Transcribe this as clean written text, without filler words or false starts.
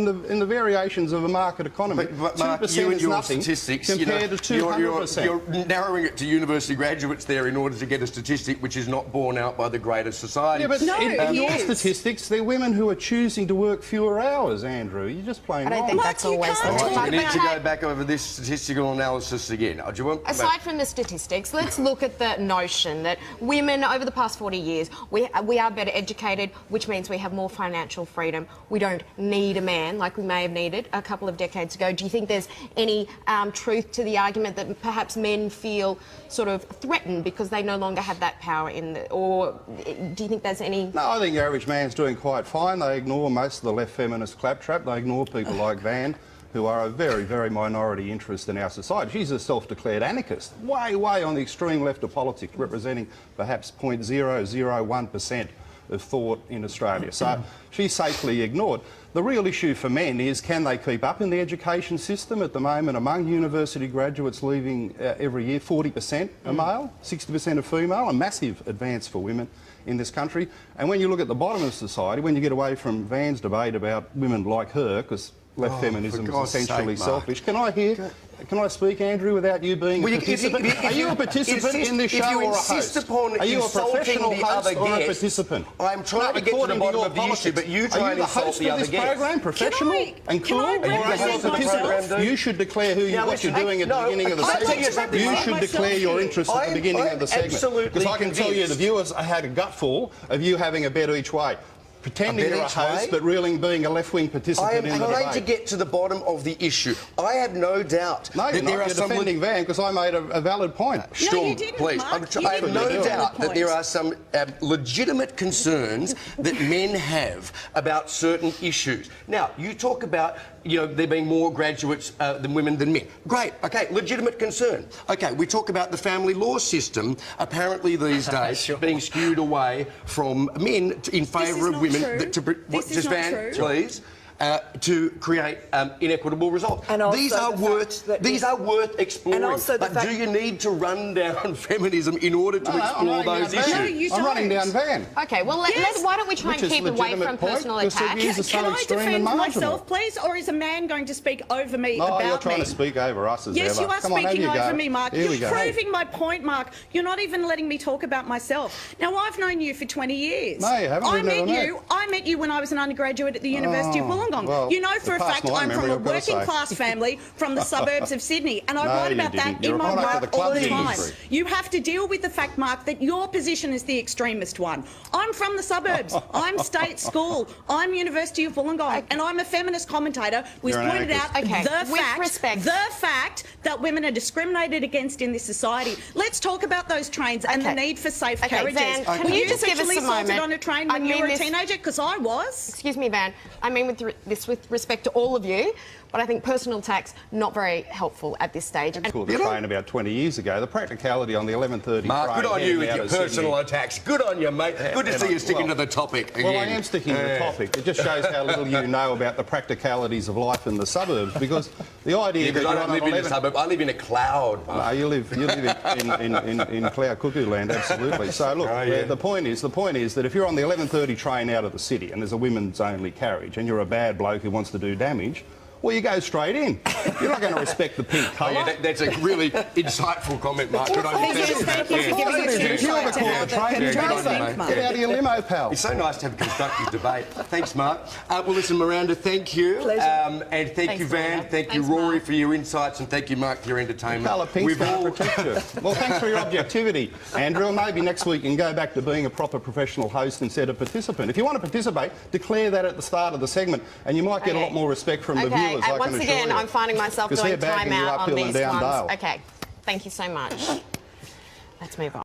in the variations of a market economy. But Mark, 2% you and is your nothing statistics, compared to 200%. You're narrowing it to university graduates there in order to get a statistic which is not borne out by the greater society. Yeah, but in your statistics, they're women who are choosing to work fewer hours, Andrew. You're just playing wrong. I don't think that's always the Right, case. we need to go back over this statistical analysis again. Do you want? Aside from the statistics, let's look at the notion that women, over the past 40 years, we are better educated, which means we have more financial freedom. We don't need a man like we may have needed a couple of decades ago. Do you think there's any truth to the argument that perhaps men feel sort of threatened because they no longer have that power or do you think there's any... No, I think the average man's doing quite fine. They ignore most of the left feminist claptrap. They ignore people like Van, who are a very, very minority interest in our society. She's a self-declared anarchist, way, way on the extreme left of politics, representing perhaps 0.001% of thought in Australia. So she's safely ignored. The real issue for men is, can they keep up in the education system? At the moment, among university graduates leaving every year, 40% are male, 60% are female, a massive advance for women in this country. And when you look at the bottom of society, when you get away from Van's debate about women like her, because left feminism is essentially selfish. Can I speak, Andrew, without you being a participant? Are you a participant in this show or a host? Are you a professional host or a participant? I'm trying to get to the bottom of the issue, but you try and insult the other guest. Are you the host of this program, professional and cool? You should declare what you're doing at the beginning of the segment. You should declare your interest at the beginning of the segment. Because I can tell you the viewers had a gutful of you having a bet each way. Pretending you're a host, but really being a left-wing participant in the debate. I am trying to get to the bottom of the issue. I have no doubt that there are some... You're defending Van because I made a valid point. Storm, please. I have no doubt that there are some legitimate concerns that men have about certain issues. Now, you talk about, there being more graduates than women than men. Great, OK, legitimate concern. OK, we talk about the family law system, apparently these days, being skewed away from men in favour of women. Just Van, please. To create inequitable results. And these are worth exploring. And also but do you need to run down feminism in order to explore those issues? I'm running down Van. OK, well, why don't we try and keep away from personal attacks? Can I defend myself, please, or is a man going to speak over me about me? No, you're trying to speak over us as ever. Yes, you are speaking over me, Mark. You're proving my point, Mark. You're not even letting me talk about myself. Now, I've known you for 20 years. No, you haven't. I met you when I was an undergraduate at the University of Wollongong. Well, you know for a fact I'm from a working class family from the suburbs of Sydney, and I write about that in my work all the time. You have to deal with the fact, Mark, that your position is the extremist one. I'm from the suburbs. I'm state school. I'm University of Wollongong, and I'm a feminist commentator who's pointed out the fact that women are discriminated against in this society. Let's talk about those trains and the need for safe carriages. Van, can you just give us a moment? On a train when you were a teenager? Because I was. Excuse me, Van. I mean with respect to all of you, but I think personal attacks not very helpful at this stage. I called the train about 20 years ago. The practicality on the 11:30 Mark, train. good on you with your personal attacks. Good on you, mate. Good to see you sticking to the topic again. Well, I am sticking to the topic. It just shows how little you know about the practicalities of life in the suburbs, because the idea that I don't live in a suburb. I live in a cloud. No, you live in cloud cuckoo land, absolutely. So look, the point is that if you're on the 11:30 train out of the city and there's a women's only carriage and you're a bad bloke who wants to do damage, well, you go straight in. You're not going to respect the pink colour. That's a really insightful comment, Mark. Good on you. Thank you for giving us If you ever call a train, get out of your limo, pal. It's so nice to have a constructive debate. Thanks, Mark. Well, listen, Miranda, thank you. Pleasure. And thank you, Van. Thank you, Rory, for your insights, and thank you, Mark, for your entertainment. Colour pink's going to protect you. Well, thanks for your objectivity, Andrew. Maybe next week you can go back to being a proper professional host instead of participant. If you want to participate, declare that at the start of the segment, and you might get a lot more respect from the viewers. And once again, I'm finding myself doing time out on these ones. Dale. OK, thank you so much. Let's move on.